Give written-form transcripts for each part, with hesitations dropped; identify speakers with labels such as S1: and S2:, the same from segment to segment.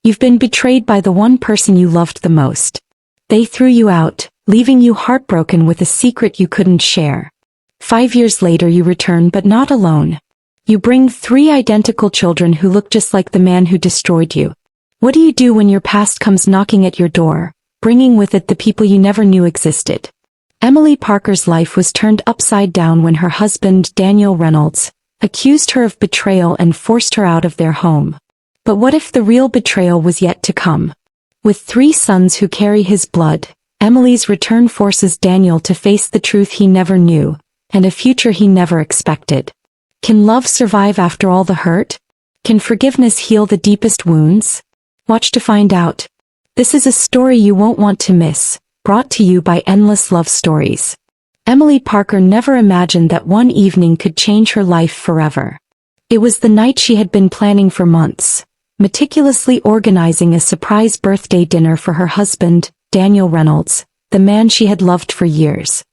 S1: You've been betrayed by the one person you loved the most. They threw you out, leaving you heartbroken with a secret you couldn't share. 5 years later you return, but not alone. You bring 3 identical children who look just like the man who destroyed you. What do you do when your past comes knocking at your door, bringing with it the people you never knew existed? Emily Parker's life was turned upside down when her husband, Daniel Reynolds, accused her of betrayal and forced her out of their home. But what if the real betrayal was yet to come? With 3 sons who carry his blood, Emily's return forces Daniel to face the truth he never knew, and a future he never expected. Can love survive after all the hurt? Can forgiveness heal the deepest wounds? Watch to find out. This is a story you won't want to miss, brought to you by Endless Love Stories. Emily Parker never imagined that one evening could change her life forever. It was the night she had been planning for months, meticulously organizing a surprise birthday dinner for her husband, Daniel Reynolds, the man she had loved for years.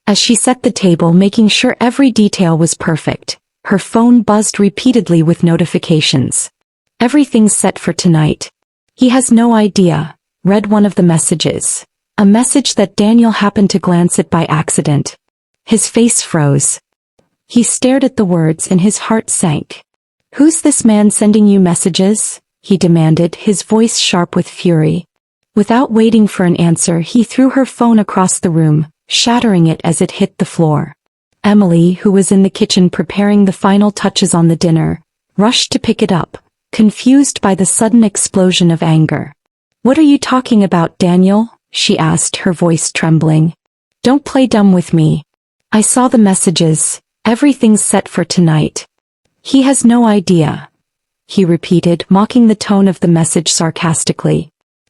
S1: As she set the table, making sure every detail was perfect, her phone buzzed repeatedly with notifications. "Everything's set for tonight." "He has no idea," read one of the messages. A message that Daniel happened to glance at by accident. His face froze. He stared at the words and his heart sank. "Who's this man sending you messages?" he demanded, his voice sharp with fury. Without waiting for an answer, he threw her phone across the room, shattering it as it hit the floor. Emily, who was in the kitchen preparing the final touches on the dinner, rushed to pick it up, confused by the sudden explosion of anger. "What are you talking about, Daniel?" she asked, her voice trembling. "Don't play dumb with me. I saw the messages. Everything's set for tonight." "He has no idea," he repeated, mocking the tone of the message sarcastically.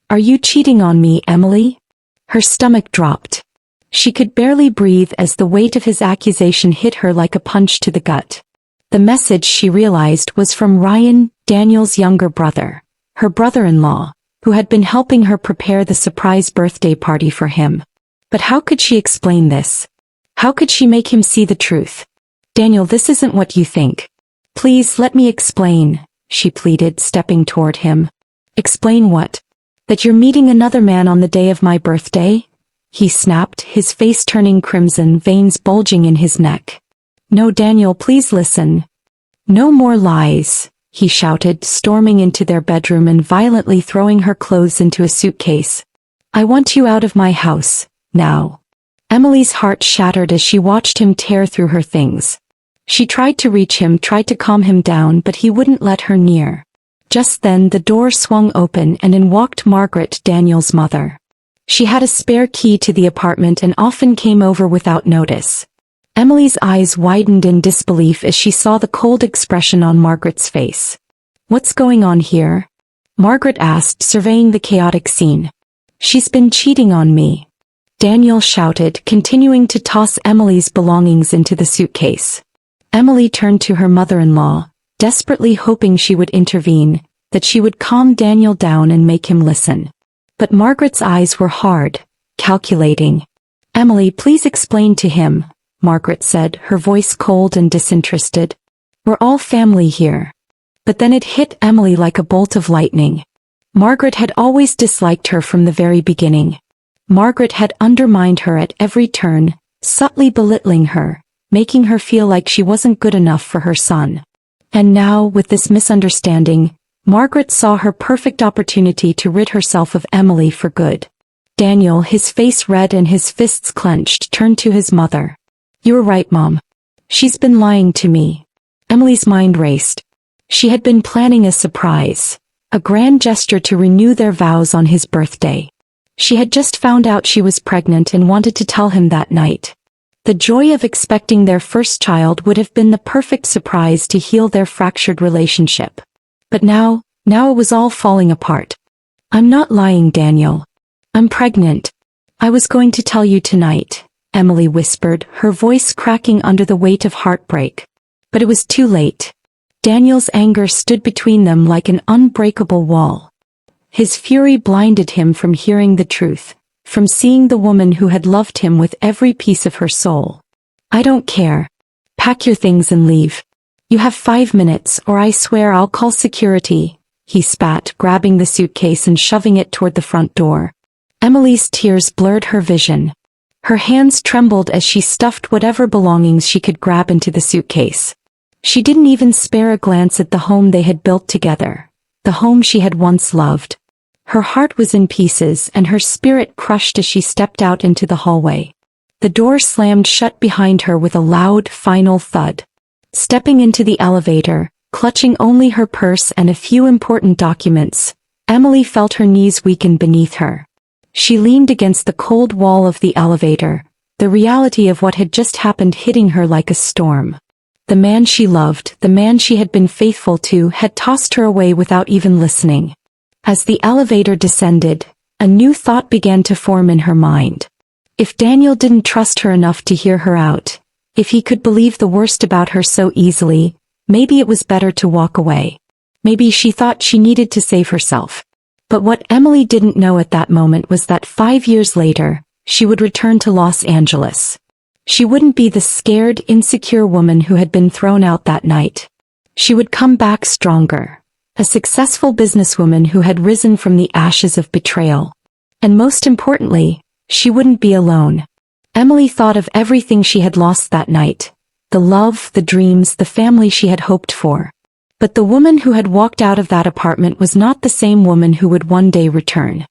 S1: "Are you cheating on me, Emily?" Her stomach dropped. She could barely breathe as the weight of his accusation hit her like a punch to the gut. The message, she realized, was from Ryan, Daniel's younger brother, her brother-in-law, who had been helping her prepare the surprise birthday party for him. But how could she explain this? How could she make him see the truth? "Daniel, this isn't what you think. Please let me explain," she pleaded, stepping toward him. "Explain what? That you're meeting another man on the day of my birthday?" he snapped, his face turning crimson, veins bulging in his neck. "No, Daniel, please listen. No more lies," he shouted, storming into their bedroom and violently throwing her clothes into a suitcase. "I want you out of my house, now." Emily's heart shattered as she watched him tear through her things. She tried to reach him, tried to calm him down, but he wouldn't let her near. Just then the door swung open and in walked Margaret, Daniel's mother. She had a spare key to the apartment and often came over without notice. Emily's eyes widened in disbelief as she saw the cold expression on Margaret's face. "What's going on here?" Margaret asked, surveying the chaotic scene. "She's been cheating on me," Daniel shouted, continuing to toss Emily's belongings into the suitcase. Emily turned to her mother-in-law, desperately hoping she would intervene, that she would calm Daniel down and make him listen. But Margaret's eyes were hard, calculating. "Emily, please explain to him," Margaret said, her voice cold and disinterested. "We're all family here." But then it hit Emily like a bolt of lightning. Margaret had always disliked her from the very beginning. Margaret had undermined her at every turn, subtly belittling her, making her feel like she wasn't good enough for her son. And now, with this misunderstanding, Margaret saw her perfect opportunity to rid herself of Emily for good. Daniel, his face red and his fists clenched, turned to his mother. "You were right, Mom. She's been lying to me." Emily's mind raced. She had been planning a surprise, a grand gesture to renew their vows on his birthday. She had just found out she was pregnant and wanted to tell him that night. The joy of expecting their first child would have been the perfect surprise to heal their fractured relationship. But now it was all falling apart. "I'm not lying, Daniel. I'm pregnant. I was going to tell you tonight," Emily whispered, her voice cracking under the weight of heartbreak. But it was too late. Daniel's anger stood between them like an unbreakable wall. His fury blinded him from hearing the truth, from seeing the woman who had loved him with every piece of her soul. "I don't care. Pack your things and leave. You have 5 minutes or I swear I'll call security," he spat, grabbing the suitcase and shoving it toward the front door. Emily's tears blurred her vision. Her hands trembled as she stuffed whatever belongings she could grab into the suitcase. She didn't even spare a glance at the home they had built together, the home she had once loved. Her heart was in pieces and her spirit crushed as she stepped out into the hallway. The door slammed shut behind her with a loud, final thud. Stepping into the elevator, clutching only her purse and a few important documents, Emily felt her knees weaken beneath her. She leaned against the cold wall of the elevator, the reality of what had just happened hitting her like a storm. The man she loved, the man she had been faithful to, had tossed her away without even listening. As the elevator descended, a new thought began to form in her mind. If Daniel didn't trust her enough to hear her out, if he could believe the worst about her so easily, maybe it was better to walk away. Maybe she thought she needed to save herself. But what Emily didn't know at that moment was that 5 years later, she would return to Los Angeles. She wouldn't be the scared, insecure woman who had been thrown out that night. She would come back stronger, a successful businesswoman who had risen from the ashes of betrayal. And most importantly, she wouldn't be alone. Emily thought of everything she had lost that night, the love, the dreams, the family she had hoped for. But the woman who had walked out of that apartment was not the same woman who would one day return.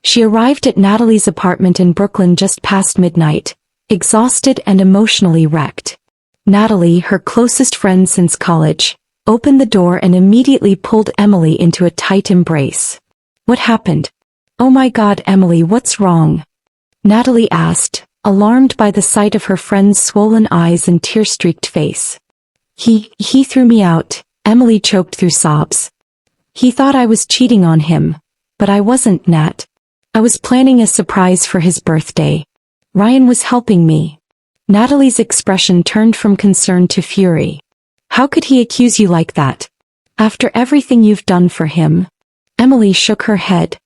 S1: She arrived at Natalie's apartment in Brooklyn just past midnight, exhausted and emotionally wrecked. Natalie, her closest friend since college, opened the door and immediately pulled Emily into a tight embrace. "What happened?" "Oh my God, Emily, what's wrong?" Natalie asked, alarmed by the sight of her friend's swollen eyes and tear-streaked face. He threw me out," Emily choked through sobs. "He thought I was cheating on him. But I wasn't, Nat. I was planning a surprise for his birthday. Ryan was helping me." Natalie's expression turned from concern to fury. "How could he accuse you like that? After everything you've done for him?" Emily shook her head.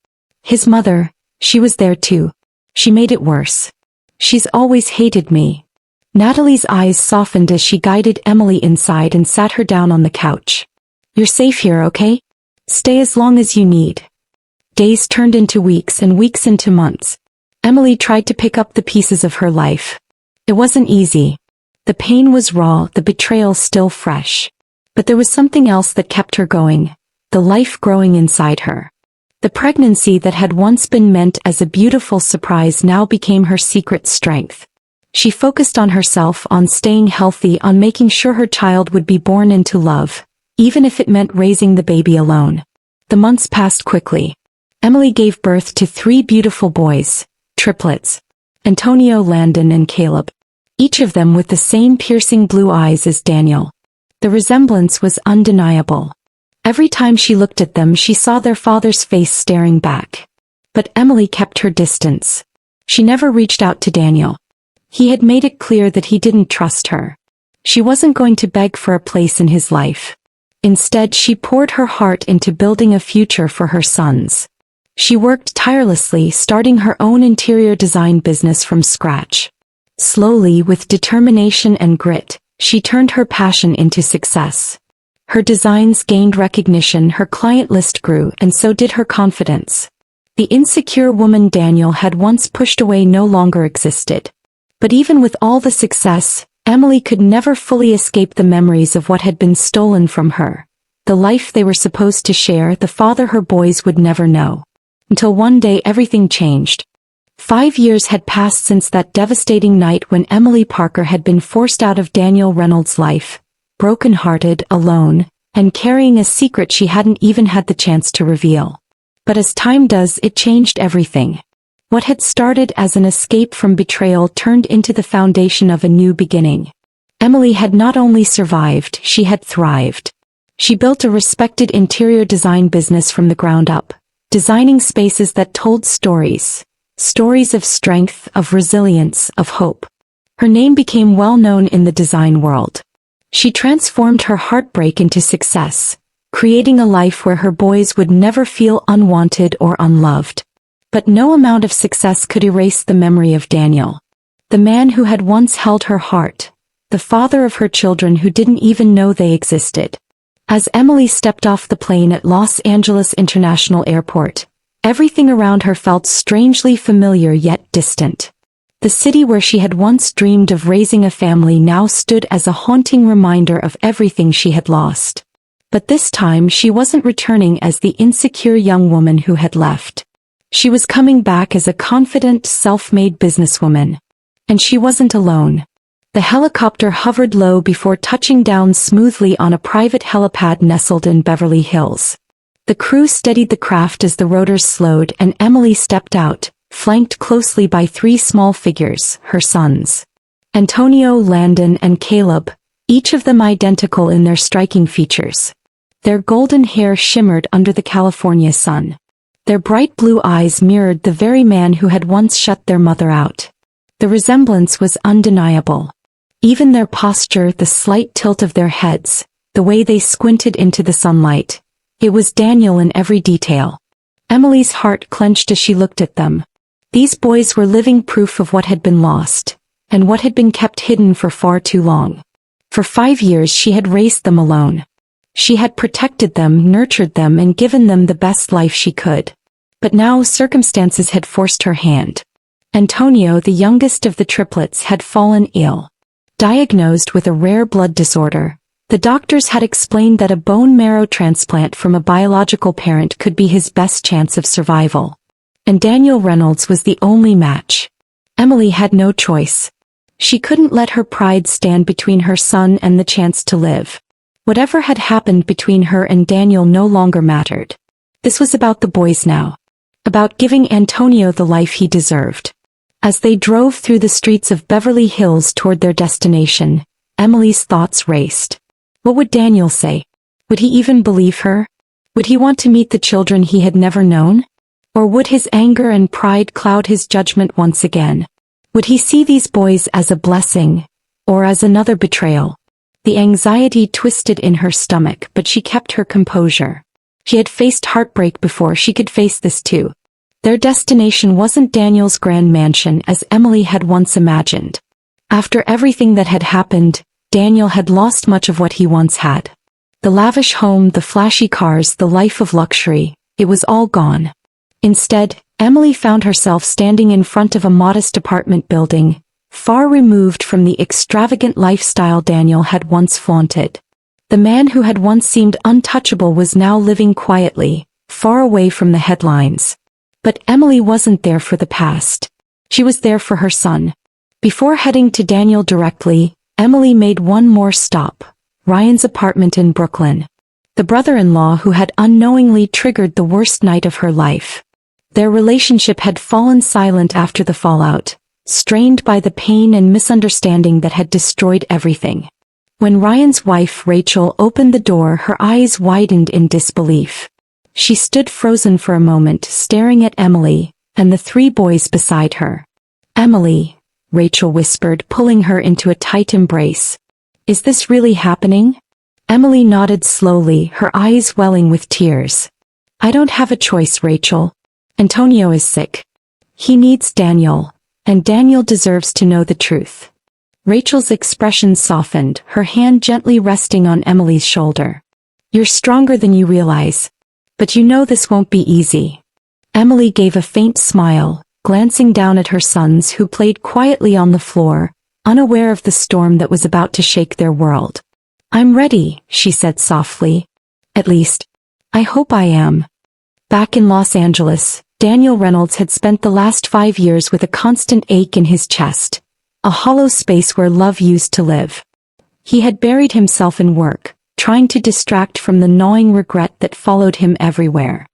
S1: "His mother, she was there too. She made it worse. She's always hated me." Natalie's eyes softened as she guided Emily inside and sat her down on the couch. "You're safe here, okay? Stay as long as you need." Days turned into weeks and weeks into months. Emily tried to pick up the pieces of her life. It wasn't easy. The pain was raw, the betrayal still fresh. But there was something else that kept her going, the life growing inside her. The pregnancy that had once been meant as a beautiful surprise now became her secret strength. She focused on herself, on staying healthy, on making sure her child would be born into love, even if it meant raising the baby alone. The months passed quickly. Emily gave birth to 3 beautiful boys, triplets, Antonio, Landon, and Caleb, each of them with the same piercing blue eyes as Daniel. The resemblance was undeniable. Every time she looked at them, she saw their father's face staring back. But Emily kept her distance. She never reached out to Daniel. He had made it clear that he didn't trust her. She wasn't going to beg for a place in his life. Instead, she poured her heart into building a future for her sons. She worked tirelessly, starting her own interior design business from scratch. Slowly, with determination and grit, she turned her passion into success. Her designs gained recognition, her client list grew, and so did her confidence. The insecure woman Daniel had once pushed away no longer existed. But even with all the success, Emily could never fully escape the memories of what had been stolen from her. The life they were supposed to share, the father her boys would never know. Until one day everything changed. 5 years had passed since that devastating night when Emily Parker had been forced out of Daniel Reynolds' life, broken-hearted, alone, and carrying a secret she hadn't even had the chance to reveal. But as time does, it changed everything. What had started as an escape from betrayal turned into the foundation of a new beginning. Emily had not only survived, she had thrived. She built a respected interior design business from the ground up, designing spaces that told stories. Stories of strength, of resilience, of hope. Her name became well known in the design world. She transformed her heartbreak into success, creating a life where her boys would never feel unwanted or unloved. But no amount of success could erase the memory of Daniel. The man who had once held her heart, the father of her children who didn't even know they existed. As Emily stepped off the plane at Los Angeles International Airport, everything around her felt strangely familiar yet distant. The city where she had once dreamed of raising a family now stood as a haunting reminder of everything she had lost. But this time she wasn't returning as the insecure young woman who had left. She was coming back as a confident, self-made businesswoman. And she wasn't alone. The helicopter hovered low before touching down smoothly on a private helipad nestled in Beverly Hills. The crew steadied the craft as the rotors slowed and Emily stepped out, flanked closely by three small figures, her sons. Antonio, Landon, and Caleb, each of them identical in their striking features. Their golden hair shimmered under the California sun. Their bright blue eyes mirrored the very man who had once shut their mother out. The resemblance was undeniable. Even their posture, the slight tilt of their heads, the way they squinted into the sunlight. It was Daniel in every detail. Emily's heart clenched as she looked at them. These boys were living proof of what had been lost, and what had been kept hidden for far too long. For 5 years she had raised them alone. She had protected them, nurtured them, and given them the best life she could. But now circumstances had forced her hand. Antonio, the youngest of the triplets, had fallen ill. Diagnosed with a rare blood disorder, the doctors had explained that a bone marrow transplant from a biological parent could be his best chance of survival. And Daniel Reynolds was the only match. Emily had no choice. She couldn't let her pride stand between her son and the chance to live. Whatever had happened between her and Daniel no longer mattered. This was about the boys now. About giving Antonio the life he deserved. As they drove through the streets of Beverly Hills toward their destination, Emily's thoughts raced. What would Daniel say? Would he even believe her? Would he want to meet the children he had never known? Or would his anger and pride cloud his judgment once again? Would he see these boys as a blessing, or as another betrayal? The anxiety twisted in her stomach, but she kept her composure. She had faced heartbreak before, she could face this too. Their destination wasn't Daniel's grand mansion as Emily had once imagined. After everything that had happened, Daniel had lost much of what he once had. The lavish home, the flashy cars, the life of luxury, it was all gone. Instead, Emily found herself standing in front of a modest apartment building, far removed from the extravagant lifestyle Daniel had once flaunted. The man who had once seemed untouchable was now living quietly, far away from the headlines. But Emily wasn't there for the past. She was there for her son. Before heading to Daniel directly, Emily made one more stop, Ryan's apartment in Brooklyn. The brother-in-law who had unknowingly triggered the worst night of her life. Their relationship had fallen silent after the fallout, strained by the pain and misunderstanding that had destroyed everything. When Ryan's wife, Rachel, opened the door, her eyes widened in disbelief. She stood frozen for a moment, staring at Emily, and the three boys beside her. "Emily," Rachel whispered, pulling her into a tight embrace. "Is this really happening?" Emily nodded slowly, her eyes welling with tears. "I don't have a choice, Rachel. Antonio is sick. He needs Daniel, and Daniel deserves to know the truth." Rachel's expression softened, her hand gently resting on Emily's shoulder. "You're stronger than you realize. But you know this won't be easy." Emily gave a faint smile, glancing down at her sons who played quietly on the floor, unaware of the storm that was about to shake their world. "I'm ready," she said softly. "At least, I hope I am." Back in Los Angeles, Daniel Reynolds had spent the last 5 years with a constant ache in his chest, a hollow space where love used to live. He had buried himself in work, trying to distract from the gnawing regret that followed him everywhere.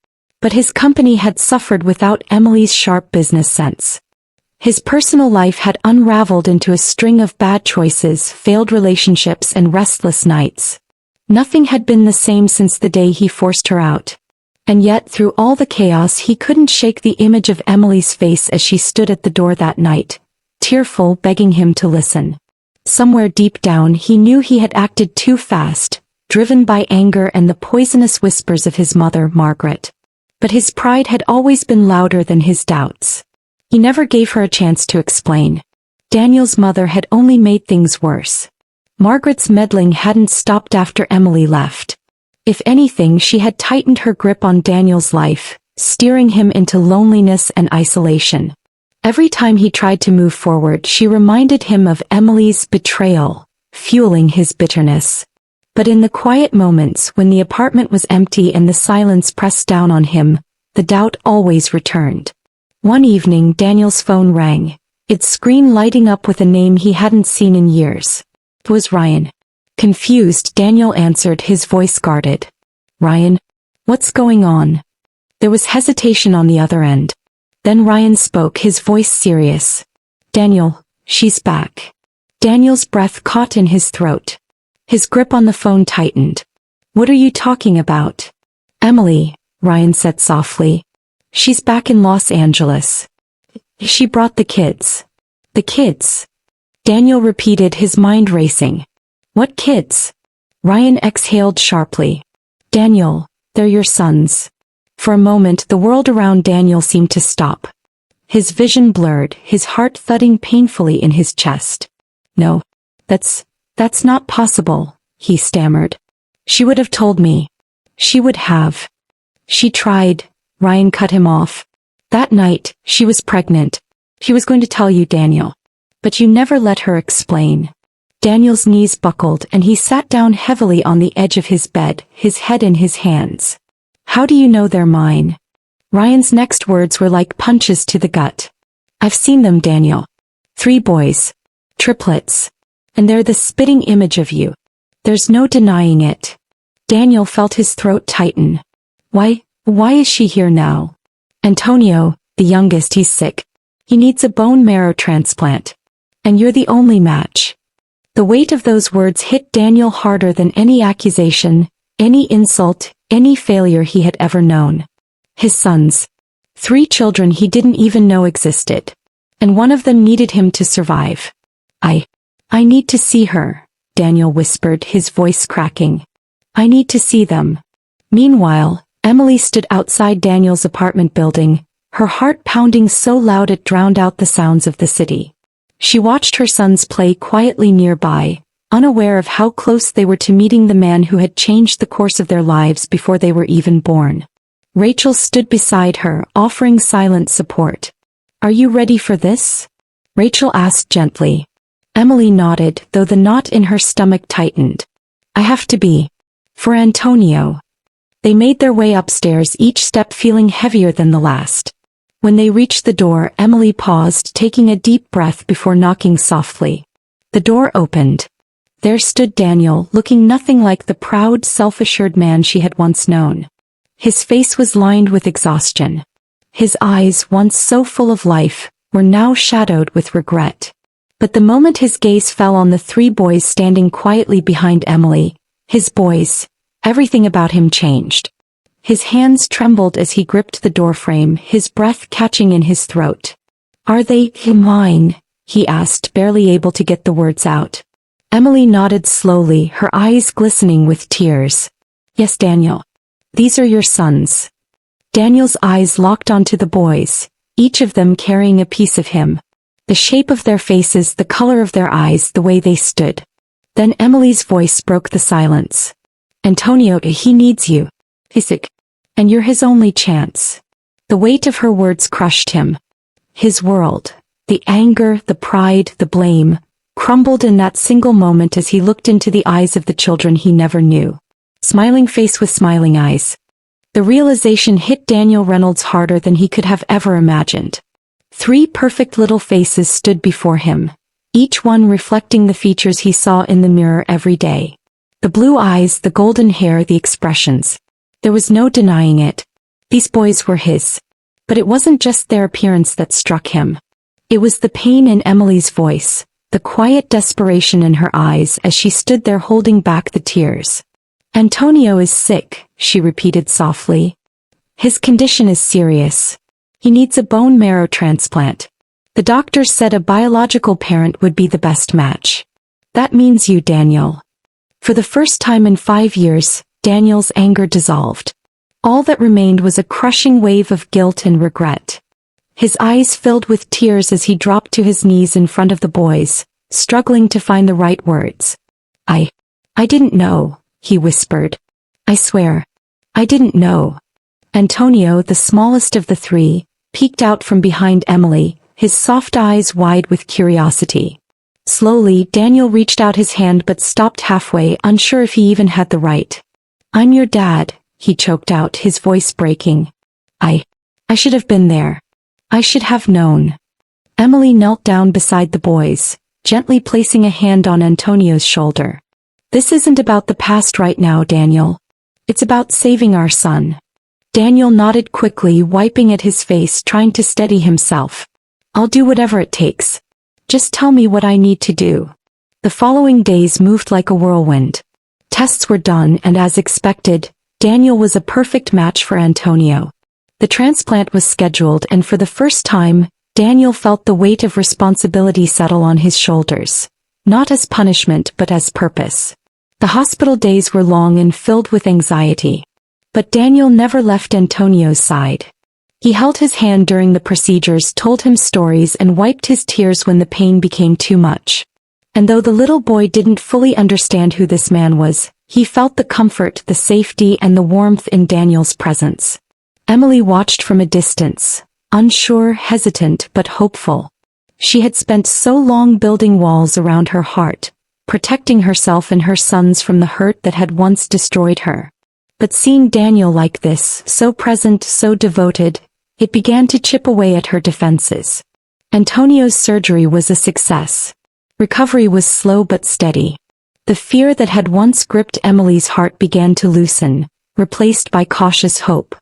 S1: But his company had suffered without Emily's sharp business sense. His personal life had unraveled into a string of bad choices, failed relationships, and restless nights. Nothing had been the same since the day he forced her out. And yet, through all the chaos, he couldn't shake the image of Emily's face as she stood at the door that night, tearful, begging him to listen. Somewhere deep down he knew he had acted too fast, driven by anger and the poisonous whispers of his mother, Margaret. But his pride had always been louder than his doubts. He never gave her a chance to explain. Daniel's mother had only made things worse. Margaret's meddling hadn't stopped after Emily left. If anything, she had tightened her grip on Daniel's life, steering him into loneliness and isolation. Every time he tried to move forward, she reminded him of Emily's betrayal, fueling his bitterness. But in the quiet moments when the apartment was empty and the silence pressed down on him, the doubt always returned. One evening, Daniel's phone rang, its screen lighting up with a name he hadn't seen in years. It was Ryan. Confused, Daniel answered, his voice guarded. "Ryan? What's going on?" There was hesitation on the other end. Then Ryan spoke, his voice serious. "Daniel, she's back." Daniel's breath caught in his throat. His grip on the phone tightened. "What are you talking about?" "Emily," Ryan said softly. "She's back in Los Angeles. She brought the kids." "The kids?" Daniel repeated, his mind racing. "What kids?" Ryan exhaled sharply. "Daniel, they're your sons." For a moment, the world around Daniel seemed to stop. His vision blurred, his heart thudding painfully in his chest. "No, that's not possible," he stammered. "She would have told me. She would have." "She tried," Ryan cut him off. "That night, she was pregnant. She was going to tell you, Daniel. But you never let her explain." Daniel's knees buckled and he sat down heavily on the edge of his bed, his head in his hands. "How do you know they're mine?" Ryan's next words were like punches to the gut. "I've seen them, Daniel. 3 boys. Triplets. And they're the spitting image of you. There's no denying it." Daniel felt his throat tighten. Why is she here now?" "Antonio, the youngest, he's sick. He needs a bone marrow transplant. And you're the only match." The weight of those words hit Daniel harder than any accusation, any insult, any failure he had ever known. His sons. 3 children he didn't even know existed. And one of them needed him to survive. I need to see her," Daniel whispered, his voice cracking. "I need to see them." Meanwhile, Emily stood outside Daniel's apartment building, her heart pounding so loud it drowned out the sounds of the city. She watched her sons play quietly nearby, unaware of how close they were to meeting the man who had changed the course of their lives before they were even born. Rachel stood beside her, offering silent support. "Are you ready for this?" Rachel asked gently. Emily nodded, though the knot in her stomach tightened. "I have to be. For Antonio." They made their way upstairs, each step feeling heavier than the last. When they reached the door, Emily paused, taking a deep breath before knocking softly. The door opened. There stood Daniel, looking nothing like the proud, self-assured man she had once known. His face was lined with exhaustion. His eyes, once so full of life, were now shadowed with regret. But the moment his gaze fell on the 3 boys standing quietly behind Emily, his boys, everything about him changed. His hands trembled as he gripped the doorframe, his breath catching in his throat. "Are they mine?" he asked, barely able to get the words out. Emily nodded slowly, her eyes glistening with tears. "Yes, Daniel. These are your sons." Daniel's eyes locked onto the boys, each of them carrying a piece of him. The shape of their faces, the color of their eyes, the way they stood. Then Emily's voice broke the silence. "Antonio, he needs you. He's sick. And you're his only chance." The weight of her words crushed him. His world, the anger, the pride, the blame, crumbled in that single moment as he looked into the eyes of the children he never knew. Smiling face with smiling eyes. The realization hit Daniel Reynolds harder than he could have ever imagined. 3 perfect little faces stood before him, each one reflecting the features he saw in the mirror every day. The blue eyes, the golden hair, the expressions. There was no denying it. These boys were his. But it wasn't just their appearance that struck him. It was the pain in Emily's voice, the quiet desperation in her eyes as she stood there holding back the tears. "Antonio is sick," she repeated softly. "His condition is serious. He needs a bone marrow transplant. The doctors said a biological parent would be the best match. That means you, Daniel." For the first time in 5 years, Daniel's anger dissolved. All that remained was a crushing wave of guilt and regret. His eyes filled with tears as he dropped to his knees in front of the boys, struggling to find the right words. I didn't know," he whispered. I swear. I didn't know. Antonio, the smallest of the three, peeked out from behind Emily, his soft eyes wide with curiosity. Slowly, Daniel reached out his hand but stopped halfway, unsure if he even had the right. I'm your dad, he choked out, his voice breaking. I should have been there. I should have known. Emily knelt down beside the boys, gently placing a hand on Antonio's shoulder. This isn't about the past right now, Daniel. It's about saving our son. Daniel nodded quickly, wiping at his face, trying to steady himself. I'll do whatever it takes. Just tell me what I need to do. The following days moved like a whirlwind. Tests were done and as expected, Daniel was a perfect match for Antonio. The transplant was scheduled and for the first time, Daniel felt the weight of responsibility settle on his shoulders. Not as punishment but as purpose. The hospital days were long and filled with anxiety. But Daniel never left Antonio's side. He held his hand during the procedures, told him stories and wiped his tears when the pain became too much. And though the little boy didn't fully understand who this man was, he felt the comfort, the safety and the warmth in Daniel's presence. Emily watched from a distance, unsure, hesitant but hopeful. She had spent so long building walls around her heart, protecting herself and her sons from the hurt that had once destroyed her. But seeing Daniel like this, so present, so devoted, it began to chip away at her defenses. Antonio's surgery was a success. Recovery was slow but steady. The fear that had once gripped Emily's heart began to loosen, replaced by cautious hope.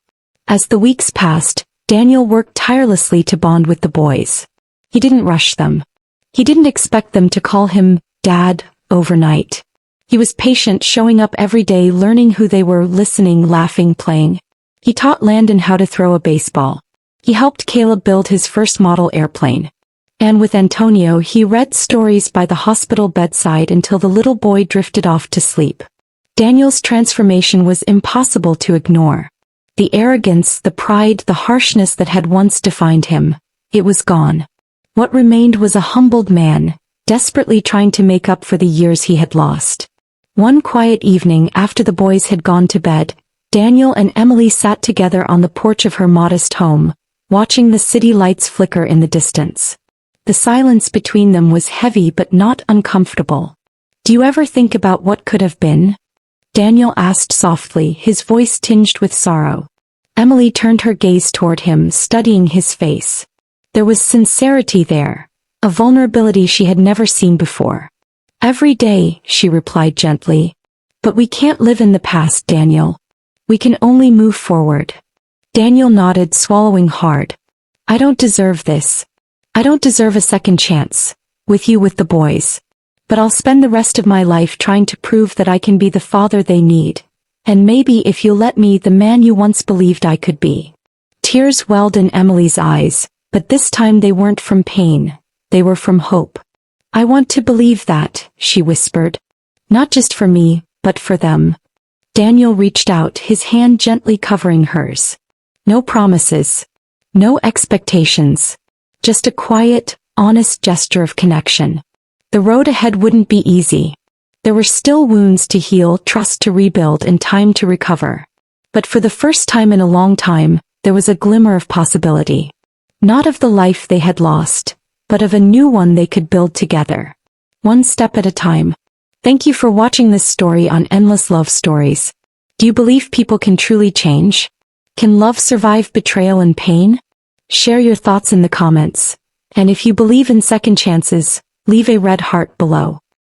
S1: As the weeks passed, Daniel worked tirelessly to bond with the boys. He didn't rush them. He didn't expect them to call him Dad overnight. He was patient, showing up every day, learning who they were, listening, laughing, playing. He taught Landon how to throw a baseball. He helped Caleb build his first model airplane. And with Antonio, he read stories by the hospital bedside until the little boy drifted off to sleep. Daniel's transformation was impossible to ignore. The arrogance, the pride, the harshness that had once defined him, it was gone. What remained was a humbled man, desperately trying to make up for the years he had lost. One quiet evening after the boys had gone to bed, Daniel and Emily sat together on the porch of her modest home, watching the city lights flicker in the distance. The silence between them was heavy but not uncomfortable. Do you ever think about what could have been? Daniel asked softly, his voice tinged with sorrow. Emily turned her gaze toward him, studying his face. There was sincerity there, a vulnerability she had never seen before. Every day, she replied gently. But we can't live in the past, Daniel. We can only move forward. Daniel nodded, swallowing hard. I don't deserve this. I don't deserve a second chance, with you, with the boys. But I'll spend the rest of my life trying to prove that I can be the father they need. And maybe, if you'll let me, the man you once believed I could be. Tears welled in Emily's eyes, but this time they weren't from pain, they were from hope. I want to believe that, she whispered. Not just for me, but for them. Daniel reached out, his hand gently covering hers. No promises. No expectations. Just a quiet, honest gesture of connection. The road ahead wouldn't be easy. There were still wounds to heal, trust to rebuild, and time to recover. But for the first time in a long time, there was a glimmer of possibility. Not of the life they had lost, but of a new one they could build together. One step at a time. Thank you for watching this story on Endless Love Stories. Do you believe people can truly change? Can love survive betrayal and pain? Share your thoughts in the comments. And if you believe in second chances, leave a red heart below.